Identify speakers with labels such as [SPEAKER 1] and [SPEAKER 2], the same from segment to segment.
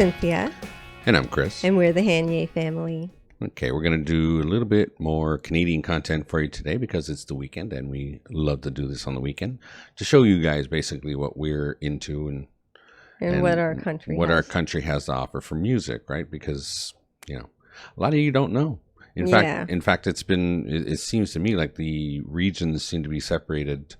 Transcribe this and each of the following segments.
[SPEAKER 1] Cynthia.
[SPEAKER 2] And I'm Chris.
[SPEAKER 1] And we're the Hanye family.
[SPEAKER 2] Okay, we're going to do a little bit more Canadian content for you today because it's the weekend and we love to do this on the weekend to show you guys basically what we're into and
[SPEAKER 1] what our country
[SPEAKER 2] has to offer for music, right? Because, you know, a lot of you don't know. In fact, it seems to me like the regions seem to be separated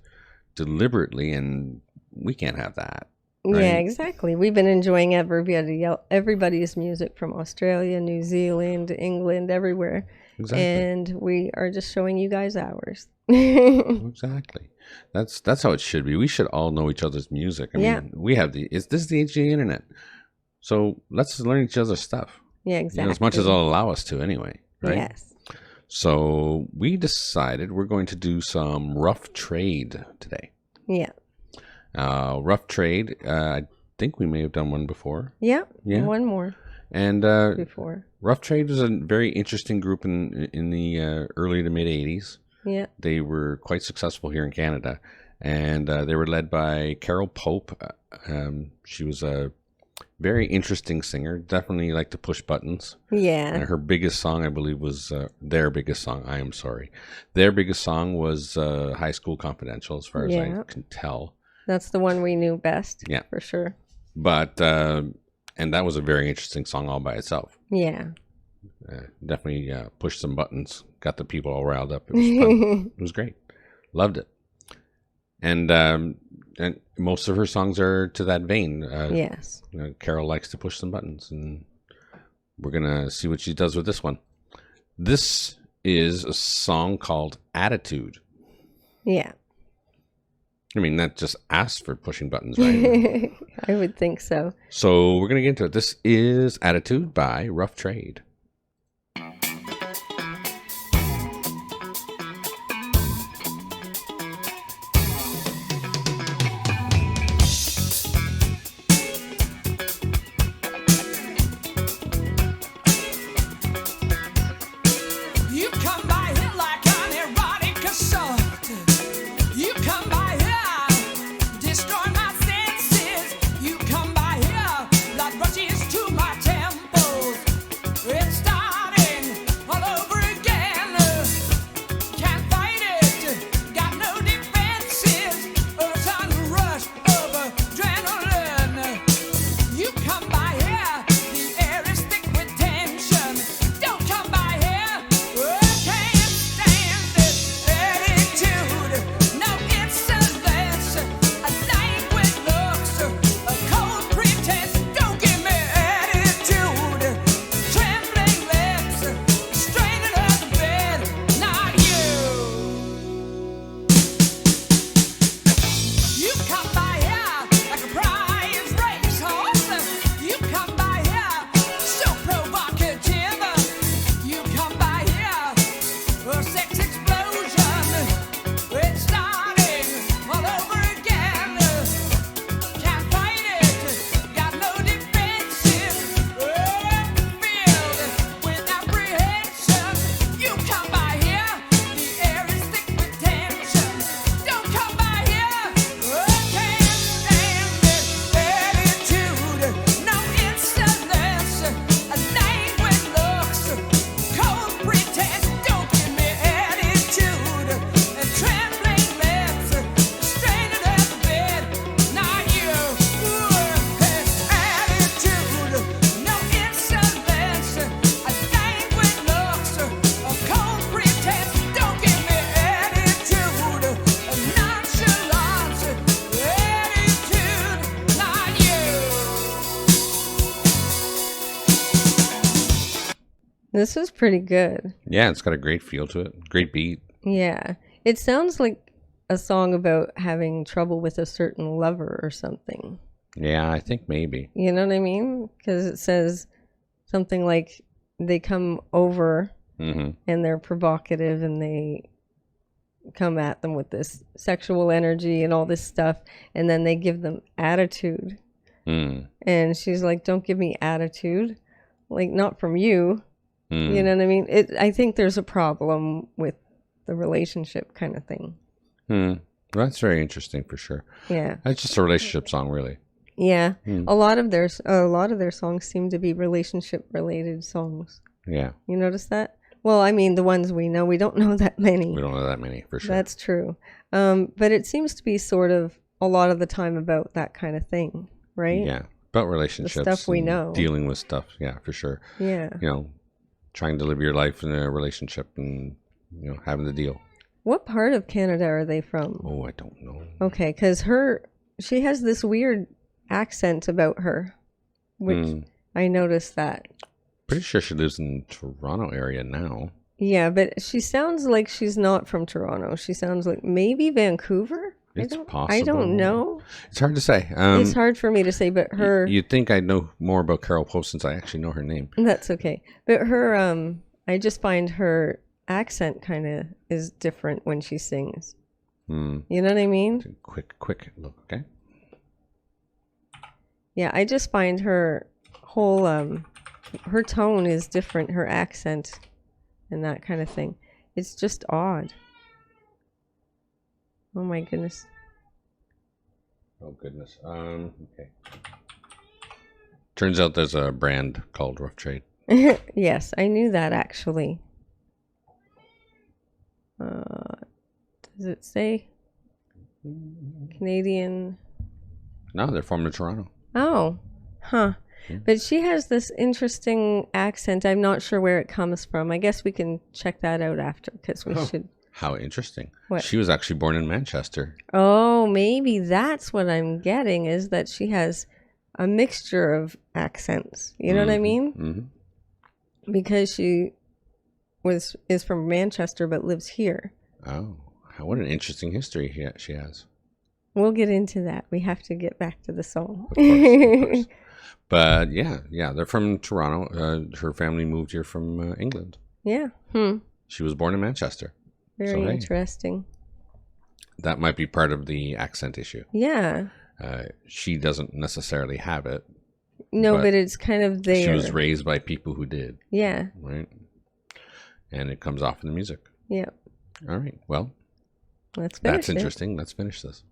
[SPEAKER 2] deliberately, and we can't have that. Right?
[SPEAKER 1] Yeah, exactly. We've been enjoying everybody's music from Australia, New Zealand, England, everywhere.
[SPEAKER 2] Exactly. And
[SPEAKER 1] we are just showing you guys ours.
[SPEAKER 2] Exactly. That's how it should be. We should all know each other's music. I mean, we have this is the age of the internet. So let's learn each other's stuff.
[SPEAKER 1] Yeah, exactly.
[SPEAKER 2] As much as it'll allow us to anyway. Right?
[SPEAKER 1] Yes.
[SPEAKER 2] So we decided we're going to do some rough trade today.
[SPEAKER 1] Yeah.
[SPEAKER 2] Rough trade. I think we may have done one before.
[SPEAKER 1] Yeah. One more.
[SPEAKER 2] And
[SPEAKER 1] before.
[SPEAKER 2] Rough Trade was a very interesting group in the early to mid 80s.
[SPEAKER 1] Yeah.
[SPEAKER 2] They were quite successful here in Canada, and they were led by Carol Pope. She was a very interesting singer. Definitely liked to push buttons.
[SPEAKER 1] Yeah.
[SPEAKER 2] And her biggest song, I believe, was their biggest song. I am sorry. Their biggest song was High School Confidential, as far as I can tell.
[SPEAKER 1] That's the one we knew best.
[SPEAKER 2] Yeah.
[SPEAKER 1] For sure.
[SPEAKER 2] But, and that was a very interesting song all by itself.
[SPEAKER 1] Yeah.
[SPEAKER 2] Definitely pushed some buttons, got the people all riled up. It was fun. It was great. Loved it. And most of her songs are to that vein.
[SPEAKER 1] Yes.
[SPEAKER 2] Carol likes to push some buttons, and we're going to see what she does with this one. This is a song called Attitude.
[SPEAKER 1] Yeah.
[SPEAKER 2] I mean, that just asks for pushing buttons, right?
[SPEAKER 1] I would think so.
[SPEAKER 2] So we're going to get into it. This is Attitude by Rough Trade.
[SPEAKER 1] This is pretty good.
[SPEAKER 2] Yeah, it's got a great feel to it. Great beat.
[SPEAKER 1] Yeah. It sounds like a song about having trouble with a certain lover or something.
[SPEAKER 2] Yeah, I think maybe.
[SPEAKER 1] You know what I mean? Because it says something like they come over and they're provocative and they come at them with this sexual energy and all this stuff, and then they give them attitude. And she's like, don't give me attitude. Like, not from you. You know what I mean? I think there's a problem with the relationship kind of thing.
[SPEAKER 2] That's very interesting for sure.
[SPEAKER 1] Yeah.
[SPEAKER 2] That's just a relationship song, really.
[SPEAKER 1] Yeah. A lot of their songs seem to be relationship related songs.
[SPEAKER 2] Yeah.
[SPEAKER 1] You notice that? Well, I mean, the ones we know, we don't know that many.
[SPEAKER 2] We don't know that many, for sure.
[SPEAKER 1] That's true. But it seems to be sort of a lot of the time about that kind of thing, right?
[SPEAKER 2] Yeah. About relationships.
[SPEAKER 1] The stuff we know.
[SPEAKER 2] Dealing with stuff. Yeah, for sure.
[SPEAKER 1] Yeah.
[SPEAKER 2] You know, trying to live your life in a relationship and, you know, having to deal.
[SPEAKER 1] What part of Canada are they from?
[SPEAKER 2] Oh, I don't know.
[SPEAKER 1] Okay, because she has this weird accent about her, which I noticed that.
[SPEAKER 2] Pretty sure she lives in Toronto area now.
[SPEAKER 1] Yeah, but she sounds like she's not from Toronto. She sounds like maybe Vancouver.
[SPEAKER 2] It's possible.
[SPEAKER 1] I don't know.
[SPEAKER 2] It's hard to say.
[SPEAKER 1] It's hard for me to say, but her...
[SPEAKER 2] You'd think I'd know more about Carol Post since I actually know her name.
[SPEAKER 1] That's okay. But her, I just find her accent kind of is different when she sings. You know what I mean?
[SPEAKER 2] Quick look, okay?
[SPEAKER 1] Yeah, I just find her whole, her tone is different, her accent and that kind of thing. It's just odd. Oh my goodness.
[SPEAKER 2] Oh goodness. Okay. Turns out there's a brand called Rough Trade.
[SPEAKER 1] Yes, I knew that actually. Does it say Canadian?
[SPEAKER 2] No, they're from Toronto.
[SPEAKER 1] Oh, huh. But she has this interesting accent. I'm not sure where it comes from. I guess we can check that out after because we should.
[SPEAKER 2] How interesting.
[SPEAKER 1] What?
[SPEAKER 2] She was actually born in Manchester.
[SPEAKER 1] Oh, maybe that's what I'm getting is that she has a mixture of accents. You know what I mean? Mm-hmm. Because she is from Manchester but lives here.
[SPEAKER 2] Oh, what an interesting history she has.
[SPEAKER 1] We'll get into that. We have to get back to the song.
[SPEAKER 2] Of course. But yeah, they're from Toronto. Her family moved here from England.
[SPEAKER 1] Yeah.
[SPEAKER 2] She was born in Manchester.
[SPEAKER 1] Very interesting.
[SPEAKER 2] That might be part of the accent issue.
[SPEAKER 1] Yeah.
[SPEAKER 2] She doesn't necessarily have it.
[SPEAKER 1] No, but it's kind of there.
[SPEAKER 2] She was raised by people who did.
[SPEAKER 1] Yeah.
[SPEAKER 2] Right. And it comes off in the music.
[SPEAKER 1] Yeah.
[SPEAKER 2] All right. Well,
[SPEAKER 1] that's
[SPEAKER 2] interesting. Let's finish this.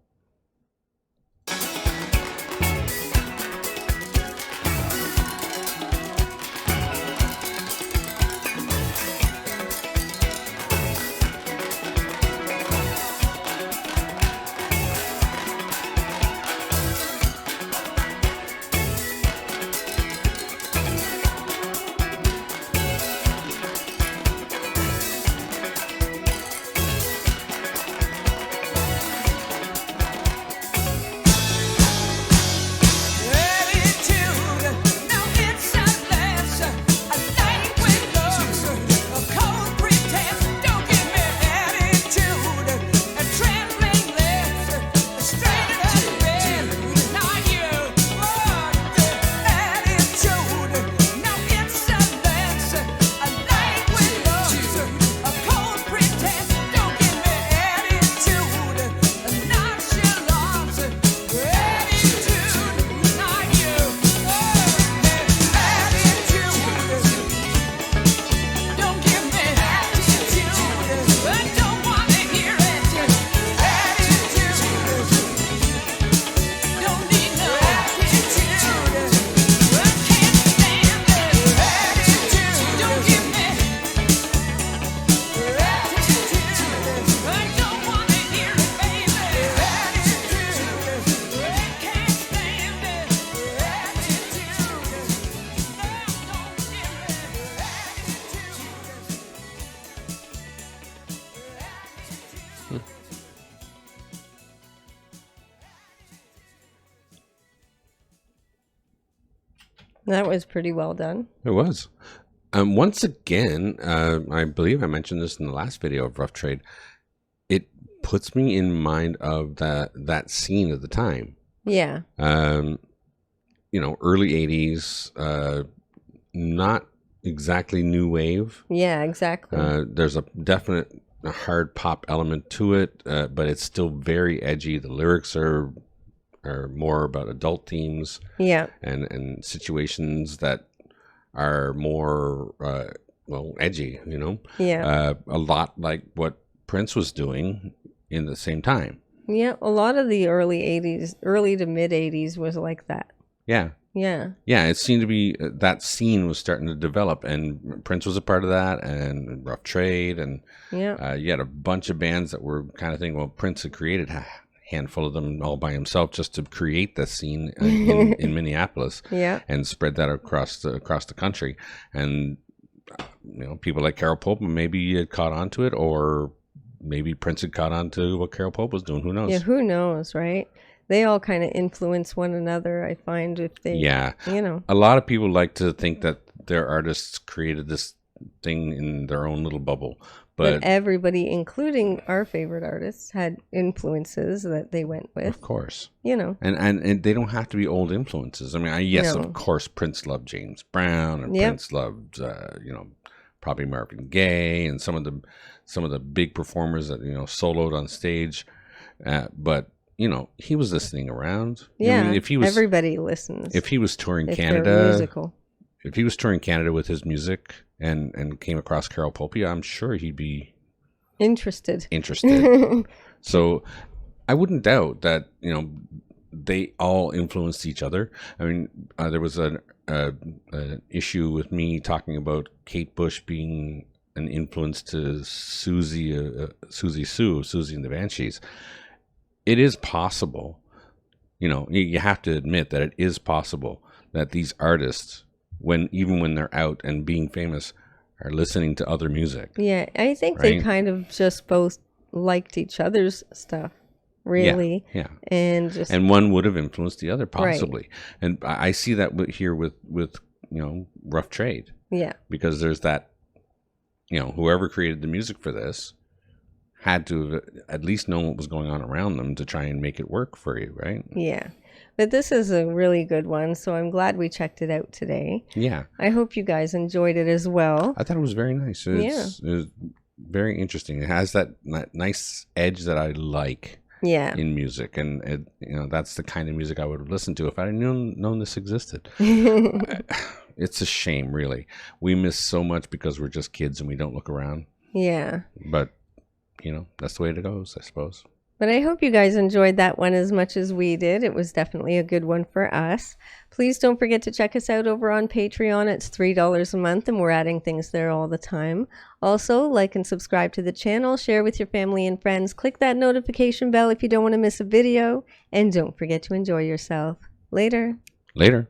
[SPEAKER 1] That was pretty well done.
[SPEAKER 2] It was. Once again, I believe I mentioned this in the last video of Rough Trade. It puts me in mind of that scene of the time.
[SPEAKER 1] Yeah.
[SPEAKER 2] You know, early 80s, not exactly new wave.
[SPEAKER 1] Yeah, exactly.
[SPEAKER 2] There's a definite hard pop element to it, but it's still very edgy. The lyrics are more about adult themes, and situations that are more edgy, you know, a lot like what Prince was doing in the same time.
[SPEAKER 1] Yeah, a lot of the early 80s, early to mid 80s was like that.
[SPEAKER 2] Yeah.
[SPEAKER 1] Yeah.
[SPEAKER 2] Yeah, it seemed to be that scene was starting to develop, and Prince was a part of that, and Rough Trade, and you had a bunch of bands that were kind of thinking, well, Prince had created a handful of them all by himself just to create the scene in Minneapolis, and spread that across the country, and people like Carol Pope maybe had caught on to it, or maybe Prince had caught on to what Carol Pope was doing. Who knows?
[SPEAKER 1] Yeah, who knows, right? They all kind of influence one another, I find, if they,
[SPEAKER 2] A lot of people like to think that their artists created this thing in their own little bubble. But
[SPEAKER 1] everybody, including our favorite artists, had influences that they went with.
[SPEAKER 2] Of course.
[SPEAKER 1] And
[SPEAKER 2] they don't have to be old influences. I mean, yes, of course, Prince loved James Brown, and Prince loved, probably Marvin Gaye, and some of the big performers that, soloed on stage. But he was listening around.
[SPEAKER 1] Yeah, I mean, if he was, everybody listens.
[SPEAKER 2] If he was touring Canada, if he was touring Canada with his music and came across Carol Pope, I'm sure he'd be interested. So I wouldn't doubt that they all influenced each other. I mean, there was an issue with me talking about Kate Bush being an influence to Susie and the Banshees. It is possible, you have to admit that it is possible that these artists, even when they're out and being famous, are listening to other music.
[SPEAKER 1] Yeah, I think they kind of just both liked each other's stuff, really.
[SPEAKER 2] Yeah.
[SPEAKER 1] And
[SPEAKER 2] one would have influenced the other, possibly. Right. And I see that here with Rough Trade.
[SPEAKER 1] Yeah.
[SPEAKER 2] Because there's that, whoever created the music for this had to have at least known what was going on around them to try and make it work for you, right?
[SPEAKER 1] Yeah. But this is a really good one, so I'm glad we checked it out today.
[SPEAKER 2] Yeah.
[SPEAKER 1] I hope you guys enjoyed it as well.
[SPEAKER 2] I thought it was very nice. It was very interesting. It has that nice edge that I like in music. And, that's the kind of music I would have listened to if I had known this existed. It's a shame, really. We miss so much because we're just kids and we don't look around.
[SPEAKER 1] Yeah.
[SPEAKER 2] But that's the way it goes, I suppose.
[SPEAKER 1] But I hope you guys enjoyed that one as much as we did. It was definitely a good one for us. Please don't forget to check us out over on Patreon. It's $3 a month, and we're adding things there all the time. Also, like and subscribe to the channel. Share with your family and friends. Click that notification bell if you don't want to miss a video. And don't forget to enjoy yourself. Later.
[SPEAKER 2] Later.